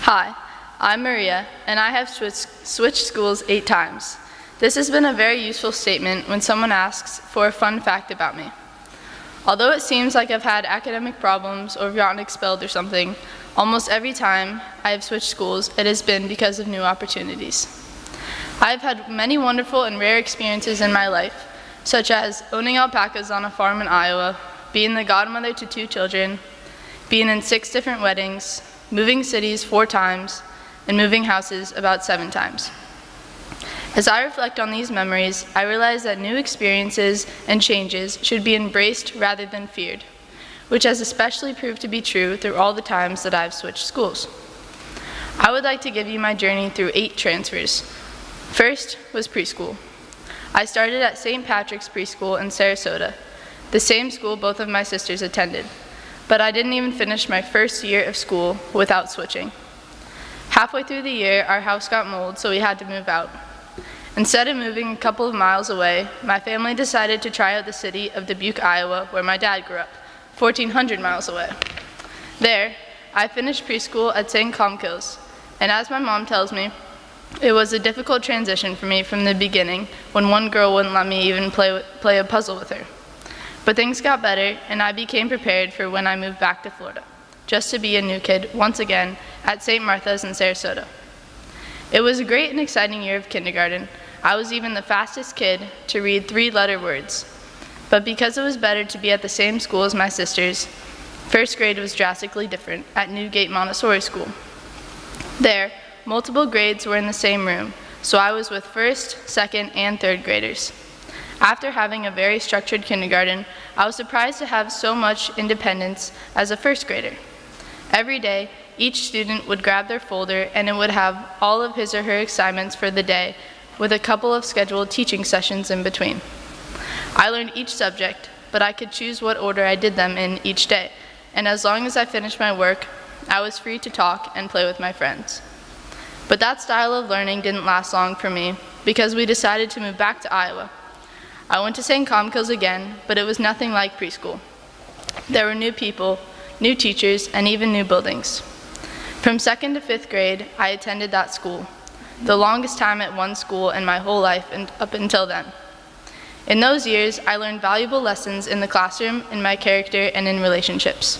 Hi, I'm Maria, and I have switched schools 8 times. This has been a very useful statement when someone asks for a fun fact about me. Although it seems like I've had academic problems or gotten expelled or something, almost every time I have switched schools, it has been because of new opportunities. I have had many wonderful and rare experiences in my life, such as owning alpacas on a farm in Iowa, being the godmother to 2 children, being in 6 different weddings, moving cities 4 times, and moving houses about 7 times. As I reflect on these memories, I realize that new experiences and changes should be embraced rather than feared, which has especially proved to be true through all the times that I've switched schools. I would like to give you my journey through 8 transfers. First was preschool. I started at St. Patrick's Preschool in Sarasota, the same school both of my sisters attended, but I didn't even finish my first year of school without switching. Halfway through the year, our house got mold, so we had to move out. Instead of moving a couple of miles away, my family decided to try out the city of Dubuque, Iowa, where my dad grew up, 1,400 miles away. There, I finished preschool at St. Comkills, and as my mom tells me, it was a difficult transition for me from the beginning when one girl wouldn't let me even play a puzzle with her. But things got better, and I became prepared for when I moved back to Florida, just to be a new kid once again at St. Martha's in Sarasota. It was a great and exciting year of kindergarten. I was even the fastest kid to read 3-letter words. But because it was better to be at the same school as my sisters, first grade was drastically different at Newgate Montessori School. There, multiple grades were in the same room, so I was with 1st, 2nd, and 3rd graders. After having a very structured kindergarten, I was surprised to have so much independence as a 1st grader. Every day, each student would grab their folder and it would have all of his or her assignments for the day with a couple of scheduled teaching sessions in between. I learned each subject, but I could choose what order I did them in each day, and as long as I finished my work, I was free to talk and play with my friends. But that style of learning didn't last long for me because we decided to move back to Iowa. I went to St. Comkills again, but it was nothing like preschool. There were new people, new teachers, and even new buildings. From 2nd to 5th grade, I attended that school, the longest time at one school in my whole life and up until then. In those years, I learned valuable lessons in the classroom, in my character, and in relationships.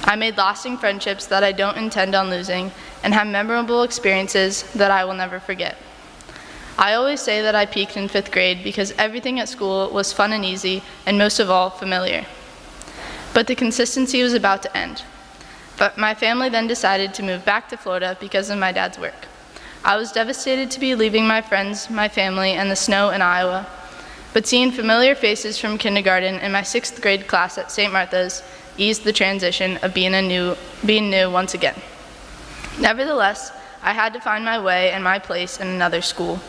I made lasting friendships that I don't intend on losing and have memorable experiences that I will never forget. I always say that I peaked in 5th grade because everything at school was fun and easy, and most of all, familiar. But the consistency was about to end. But my family then decided to move back to Florida because of my dad's work. I was devastated to be leaving my friends, my family, and the snow in Iowa. But seeing familiar faces from kindergarten in my 6th grade class at St. Martha's eased the transition of being new once again. Nevertheless, I had to find my way and my place in another school.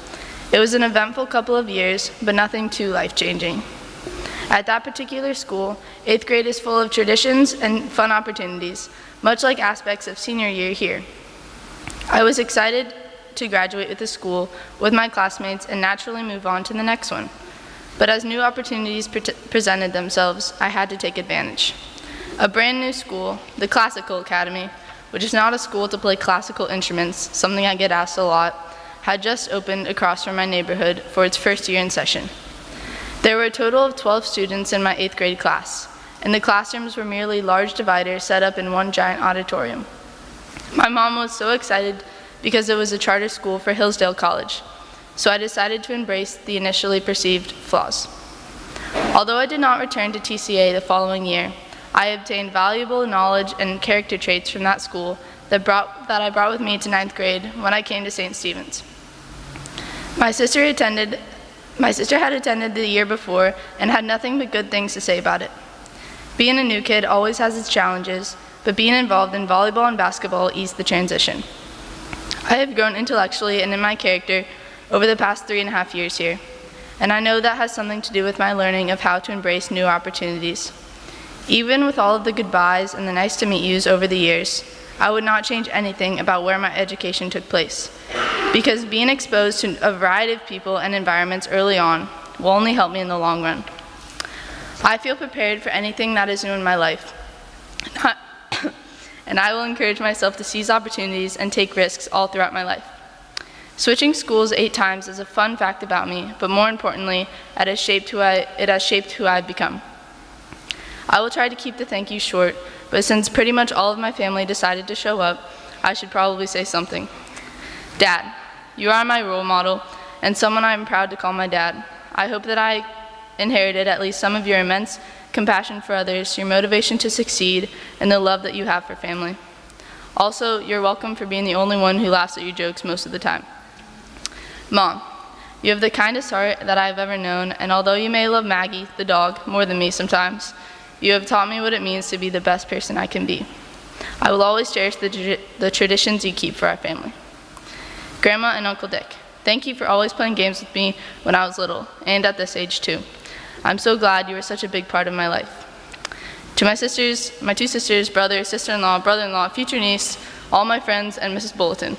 It was an eventful couple of years, but nothing too life-changing. At that particular school, 8th grade is full of traditions and fun opportunities, much like aspects of senior year here. I was excited to graduate with the school with my classmates and naturally move on to the next one. But as new opportunities presented themselves, I had to take advantage. A brand new school, the Classical Academy, which is not a school to play classical instruments, something I get asked a lot, had just opened across from my neighborhood for its first year in session. There were a total of 12 students in my 8th grade class, and the classrooms were merely large dividers set up in one giant auditorium. My mom was so excited because it was a charter school for Hillsdale College, so I decided to embrace the initially perceived flaws. Although I did not return to TCA the following year, I obtained valuable knowledge and character traits from that school that I brought with me to 9th grade when I came to St. Stephen's. My sister had attended the year before and had nothing but good things to say about it. Being a new kid always has its challenges, but being involved in volleyball and basketball eased the transition. I have grown intellectually and in my character over the past 3.5 years here, and I know that has something to do with my learning of how to embrace new opportunities. Even with all of the goodbyes and the nice to meet yous over the years, I would not change anything about where my education took place, because being exposed to a variety of people and environments early on will only help me in the long run. I feel prepared for anything that is new in my life, and I will encourage myself to seize opportunities and take risks all throughout my life. Switching schools 8 times is a fun fact about me, but more importantly, it has shaped who I've become. I will try to keep the thank you short, but since pretty much all of my family decided to show up, I should probably say something. Dad, you are my role model and someone I am proud to call my dad. I hope that I inherited at least some of your immense compassion for others, your motivation to succeed, and the love that you have for family. Also, you're welcome for being the only one who laughs at your jokes most of the time. Mom, you have the kindest heart that I have ever known, and although you may love Maggie, the dog, more than me sometimes, you have taught me what it means to be the best person I can be. I will always cherish the traditions you keep for our family. Grandma and Uncle Dick, thank you for always playing games with me when I was little, and at this age too. I'm so glad you were such a big part of my life. To my sisters, my 2 sisters, brother, sister-in-law, brother-in-law, future niece, all my friends, and Mrs. Bulletin.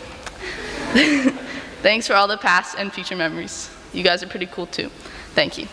Thanks for all the past and future memories. You guys are pretty cool too. Thank you.